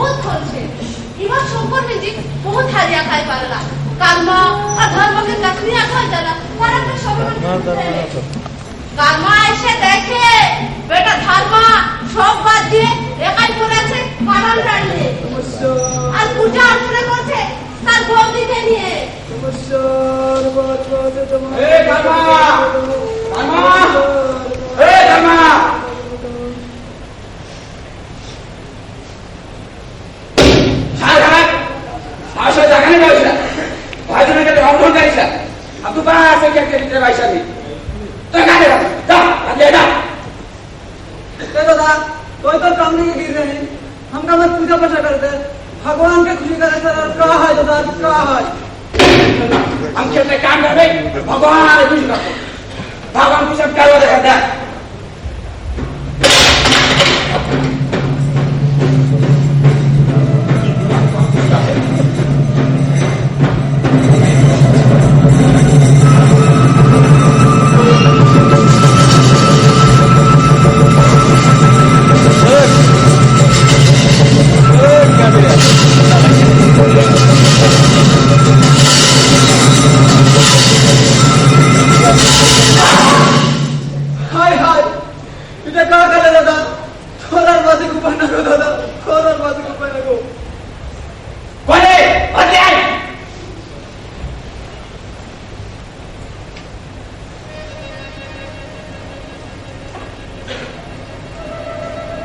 बहुत खोल छे इवा शंकर में जी बहुत हारिया खाई पारला कर्म और धर्म के कसमिया खा जाला पर अपने सब कर्म ऐसे देखे बेटा धर्म सब बात দিয়ে একাই করেছে কারণ জানিয়ে আর পূজা অর্চনা করছে তার বৌদিকে নিয়ে নমস্কার বাত বাত তোমার এ ধর্ম এ ধর্ম সারা আশা জাগানে বসা ভাইজনে কে অমন গাইছা अब तू बाहर से क्या तेरे भाईसा नहीं तो गाने जा ले जा ते दादा तो काम नहीं गिर रहे हैं हम का मत पूजा पाठ करते भगवान के खुशी करे सर का है दादा का है हम कहते काम कर रहे भगवान आ खुशी करते भगवान को सब क्या देखता है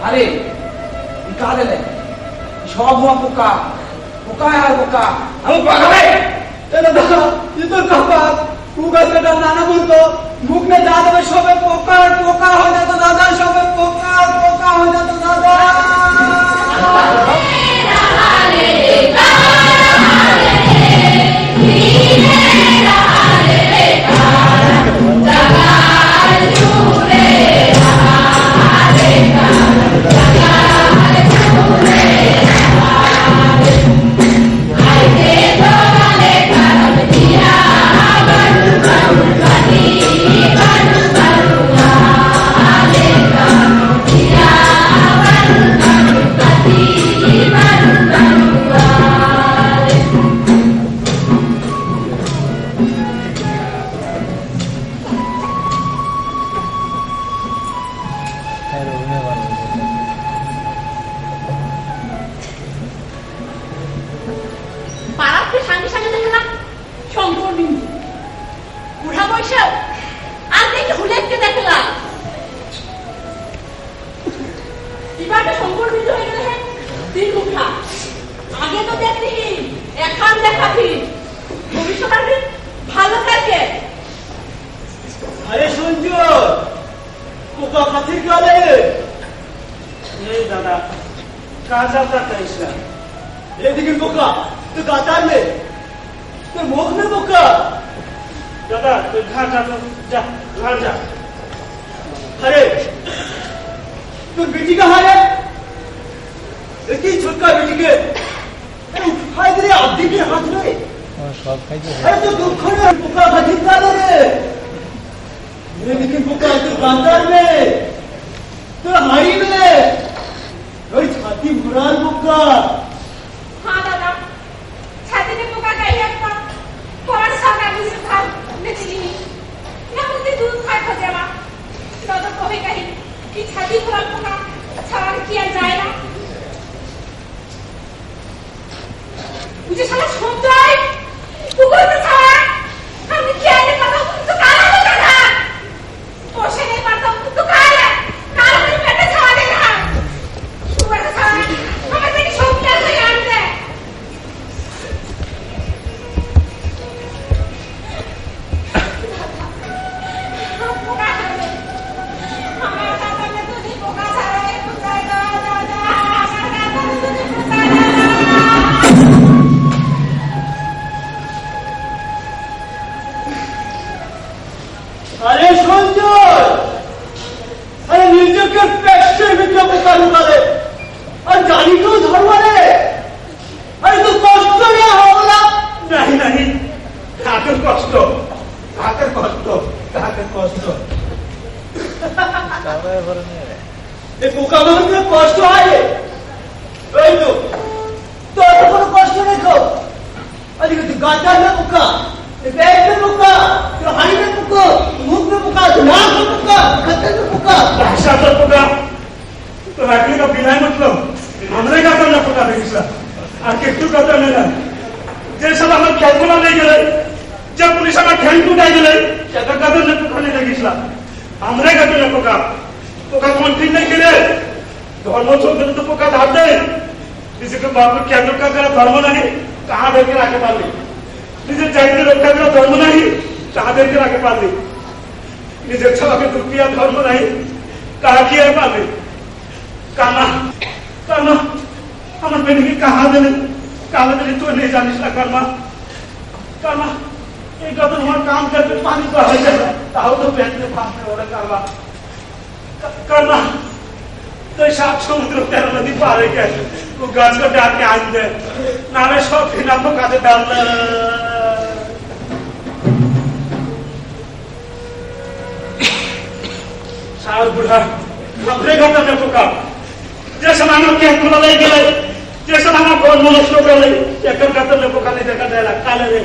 अरे निकाल ले शौक हुआ पुका पुका यार पुका हम पकड़ गए तेरे दादा ये तो कहा पुका से नाना बोल तो मुख में जाते में शोभे पोका पोका हो जाता दादा शोभे पोका पोका हो जाता दादा अरे सुन जो पुका खातिर क्या ले ये दादा काजा का कैसा ये लेकिन पुका तो गाता में तो मुख में पुका दादा तो घर जा तो जा घर जा अरे तो बेटी कहाँ है इतनी छुटका बेटी के उठाए तेरे आदि के हाथ में अरे तो दुख है पुका खातिर क्या ले लेकिन पुका तो बाजार में तो हाई में और छाती बुरान पुका हाँ दादा छाती में पुका कहीं है पर कौन सा गाड़ी से था नचली या मुझे दूध खाए खजेवा दादा कोई कहीं कि छाती बुरान पुका छान किया जाए ना मुझे साला छोड़ दो तू कोई तो छाया हमने क्या नहीं पता तो काला हो गया था पोषे नहीं पड़ता तो काला काला नहीं बैठे छावा देगा तू बैठे छावा हमें तेरी शौक क्या আমরাই গাতার না পোকা দেখেছিলাম আর একটু গাতার নেই না যে সব আমার খ্যাতগুলো নিয়ে গেলেন যে পুলিশ আমার ঠ্যাং টুটাই গেলেন সেটা গাতার না পোকা নিয়ে দেখেছিলাম আমরাই গাতার না পোকা পোকা কোন ঠিক নেই গেলে ধর্ম চলতে তো পোকা ধার দেয় নিজেকে বাপুর কেন্দ্র কাকার ধর্ম নাই তাহাদেরকে রাখতে পারলি নিজের চাইতে রক্ষা করা ধর্ম নাই তাহাদেরকে রাখতে পারলি নিজের ছেলেকে দুঃখিয়া ধর্ম নাই কাহা কি আর পারলি কানা কানা আমার বেটিকে কাহা দিলেন কাহা দিলে তুই নেই জানিস না কারমা কারমা এইটা তো তোমার কাম করতে পানি তো হয়ে যাবে তাও তো পেটে ভাবতে ওরা কারমা কারমা তুই 7 সমুদ্র 13 নদী পারে কে ও গাছ কাটে আটকে আনতে নারে সব ফিনাপ কাটে ডাললে साल बुढ़ा अपने घर में पोका जैसे नाम के हमरा ले गेले जैसे नाम को मनुष्य को ले एकर गातर में पोका नहीं देखा देला काले रे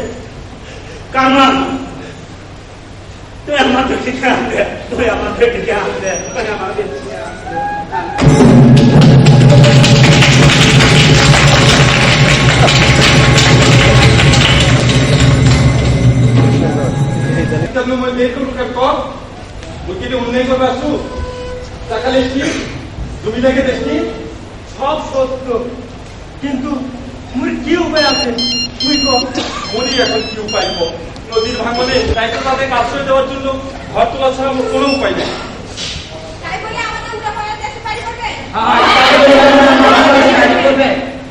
काना तो हम तो ठीक है तो हम तो ठीक है तो हम तब मैं देखो करतो मुझे उन्हें को बासु सकालेशी তুমি দেখে দেখি সব সত্য কিন্তু মুই কি উপায় আছে মুই কো মনি এখন কি উপায় কো নদীর ভাঙনে দায়িত্ব তাদের আশ্রয় দেওয়ার জন্য ঘর তোলা ছাড়া আমার কোনো উপায় নেই তাই বলে আমাদের উল্টা পাল্টা দেশে বাড়ি করবে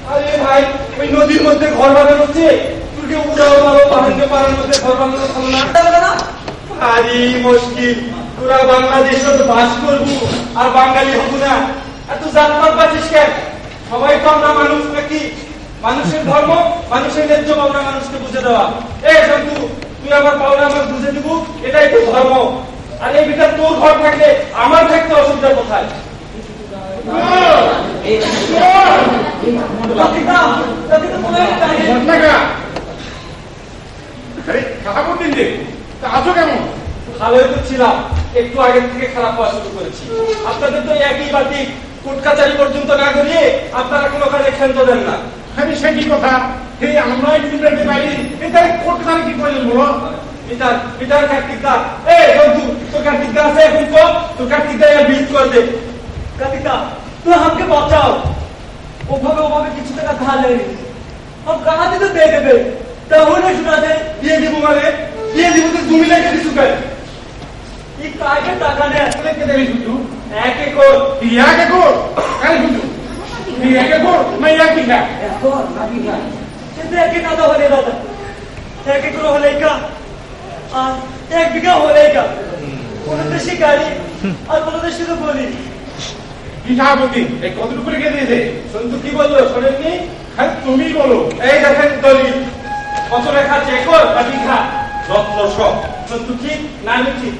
আরে ভাই ওই নদীর মধ্যে ঘর বানানো হচ্ছে তুই উড়াও মারো পাহাড়ে পাহাড়ের মধ্যে ঘর বানানো চলে না আরে মুশকিল পুরা বাংলাদেশে তো বাস করবো আর বাঙালি হবো না এত জাতপাত বাঁচিস কেন সবাই তো আমরা মানুষ নাকি মানুষের ধর্ম মানুষের ন্যায্য পাওনা মানুষকে বুঝে দেওয়া সন্তু তুই আমার পাওনা আমার বুঝে দিব এটাই তো ধর্ম আর এই ভিতর তোর ঘর থাকলে আমার থাকতে অসুবিধা কোথায় ভালোই তো ছিলাম একটু আগে থেকে খারাপ হওয়া শুরু করেছি আপনাদের তো একই বাতি কোর্ট কাচারি পর্যন্ত না করিয়ে আপনারা কোনো কাজে ক্ষান্ত দেন না আমি সে কি কথা এই আমরা ইউনিভার্সিটি বাইরে এটা কোর্ট কারে কি করলেন বলো পিতার পিতার কার্তিক দা বন্ধু তোর কার্তিক দা আছে এখন তো তোর কার্তিক দা বিট করে দে কার্তিক দা তুই আমাকে বাঁচাও ওভাবে কিছু টাকা ধার নেই हम कहाँ से तो दे देवे তাহলে শোনা যায় দিয়ে দিব মানে দিয়ে দিব তো জমি লাগে কিছু কাজ এই কাজে টাকা নেই আসলে কে দেবে শুধু এক একর ইয়া কে কো কারে শুধু ইয়া কে কো मैं या की না একর নাকি না সেটা এক কাদা হলে দাদা এক একর হলে কা আর এক বিঘা হলে কা কোন দেশে গাড়ি আর কোন দেশে তো বলি কি সাহাবতী এই কতটুকু করে কে দিয়েছে সন্তু কি বললো শোনেননি হ্যাঁ তুমি বলো এই দেখেন দলিল কত লেখা আছে একর না বিঘা রত্ন সব সন্তু ঠিক না আমি ঠিক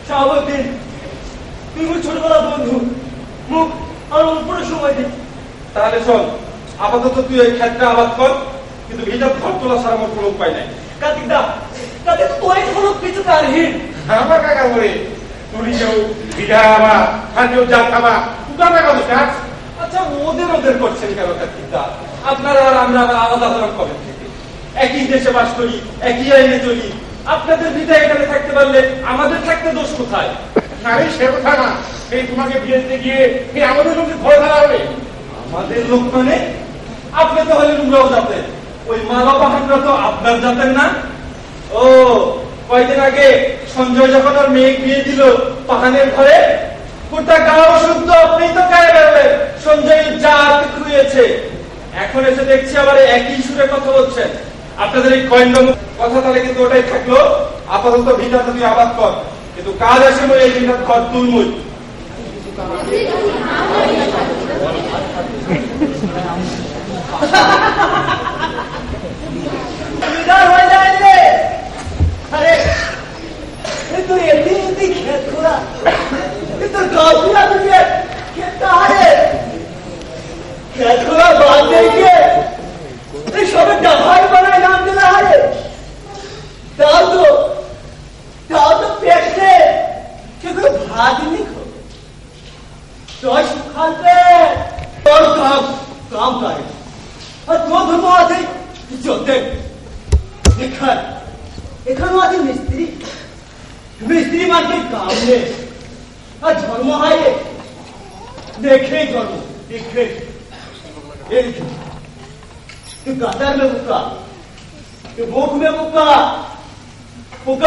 সাহাবতী তুই মোর ছোটবেলা বন্ধু মুখ আর উপরে সময় দে তাহলে শোন আপাতত তুই এই ক্ষেত্রে আবাদ কর কিন্তু ভিতর ঘর তোলা ছাড়া আমার কোনো উপায় নাই কার্তিক দা তাতে তোর কোনো কিছু কারহীন আমার কাকা বলে তুমি যাও বিধাবা খাজো জাতাবা তুই না কথা কাজ আচ্ছা ওদের করছেন কেন কার্তিক দা আপনারা আর আমরা আলাদা ধরন করেন থেকে একই দেশে বাস করি একই আইনে চলি আপনাদের বিদা এখানে থাকতে পারলে আমাদের থাকতে দোষ কোথায় আরে সে কথা না এই তোমাকে বিয়ে দিতে গিয়ে এই আমাদের লোকে ঘরে ধরা হবে আমাদের লোক মানে আপনি তো হলেন উমরাও জাতের ওই মালা পাহাড়রা তো আপনার জাতের না ও কয়দিন আগে সঞ্জয় যখন ওর মেয়ে বিয়ে দিল পাহানের ঘরে গোটা গাঁও শুদ্ধ আপনি তো গায়ে বেরোলেন সঞ্জয় জাত খুঁয়েছে এখন এসে দেখছি আবার একই সুরে কথা বলছেন আপনাদের এই কয়েন্ডম কথা তাহলে কিন্তু ওটাই থাকলো আপাতত ভিটাটা তুই আবাদ কর কিন্তু কাজ আসে মই এই ভিটার ঘর তুলমুই হয়ে যাচ্ছে আরে তুই এটি খেত করা তোর গাছগুলা তুই খেতে হারে খেত করা বাদ দিয়ে এই সবে ডাভাই বানায় নাম দিলে হারে তাও তো পেটে কেউ ভাত নি খো তোর খাতে তোর কাপ काम करे और जो धर्म आते जोते एखन आते मिस्त्री मान के काम ले और धर्म आए देखे धर्म देखे तू गातार में मुक्का तू भूख में मुक्का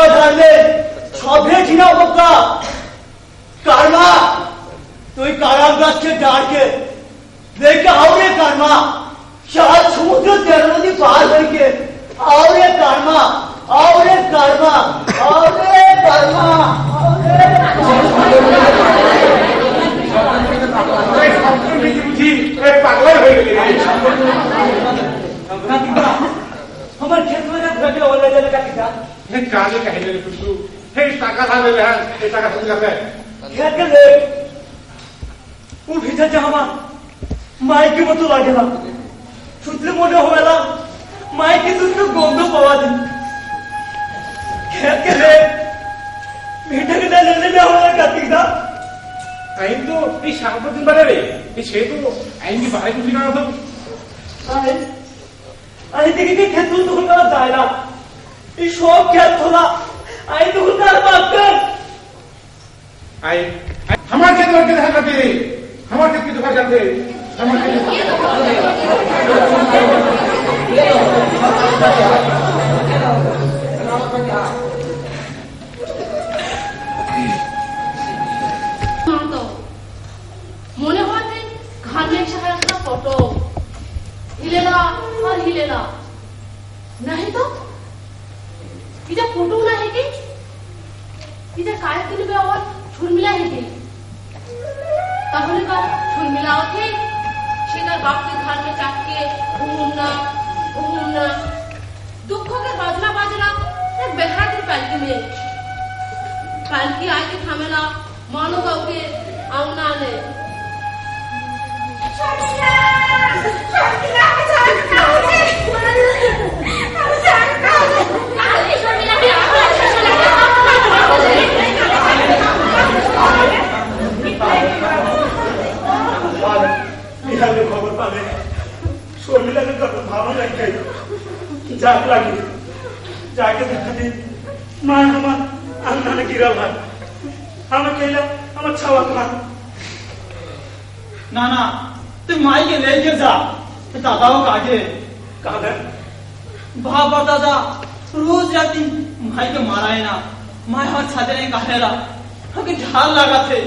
डालले छबे घिना मुक्का कर्मा तो काराम गाछ के डाल के देख आओ रे कर्मा चार समुद्र तेरे नदी पार करके आओ रे कर्मा आओ रे कर्मा आओ रे कर्मा বুঝি পাগল হয়ে গেলি हमार खेत में घटे ओले ले का किसा কাজে কাহিনী কিন্তু সেই টাকা থাকবে হ্যাঁ এই টাকা তুমি যাবে खेत के ले उठी जा हमार माई के मतो लागेला सुतले मोडे होवेला माई के दूध में गंध पावा दी खेत के ले बेटा के ले ले होवेला का किसा আইন তো এই সাংবাদিক বারে রে এই সে তো আইন কি বাড়াই খুশি না তো अरे देखिए कि खेत तो खुद का जाएगा ये शौक खेत थोड़ा आई तो खुद का बात कर আইন আমার ক্ষেত ওর কে দেখা করতে আমার ক্ষেত কি দোকান যাবে আমার ক্ষেত মনে হচ্ছে ঘর में शहर का फोटो हिलेला और हिलेला नहीं तो इधर फोटो ना है कि इधर काय किलबे और छुरमिला है कि তাহলে কার ছুরমিলা আছে সেটার বাপকে ঘর में চাটকে घूमना दुख के बाजना एक बेहाती पालकी में पालकी आके थामेला मानो गाँव के आउना ने खबर पाले शर्मिला के भावना लग गई जाग लगी जाके देखा दी माँ हमार अंगना ने गिरा भाई हमें कहला हमार छावा खा ना तू माई के लेके जा दादा को काटे काटे बाबा दादा रोज राती माई के माराए ना माई हमार छाते नहीं काटेला हमें ढाल लगा थे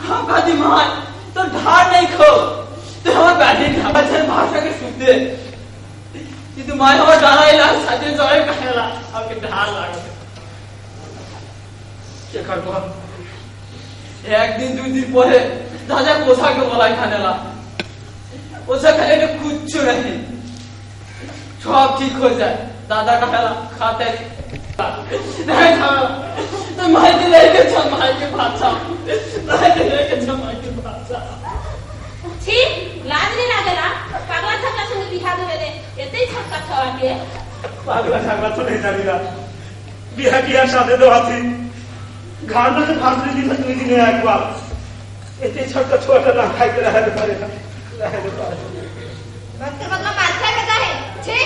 हम कहती माई तो ढाल नहीं खो तो हमार बैठे ढाबा से भाषा के सुनते कि तू माई हमार डाला छाते जोड़े काटेला हमें ढाल लगा थे क्या कर को एक दिन दो दिन परे दादा कोसा के मलाई खानेला ओसा खाने में कुछ नहीं सब ठीक हो जाए दादा का खाला खाते नहीं खाला तो माई के लेके चल माई के भाषा माई के लेके चल माई के भाषा छी लाज नहीं लागेला पागला छक्का संग बिहा देवे दे एते छक्का छवा के पागला छक्का तो नहीं जानीला बिहा किया साथे दो हाथी घर में तो फांसी दिन तक नहीं आया एक बार इतने छक्का छोटा ना खाई के रहे तो पड़ेगा वक्त मतलब मारता का है छी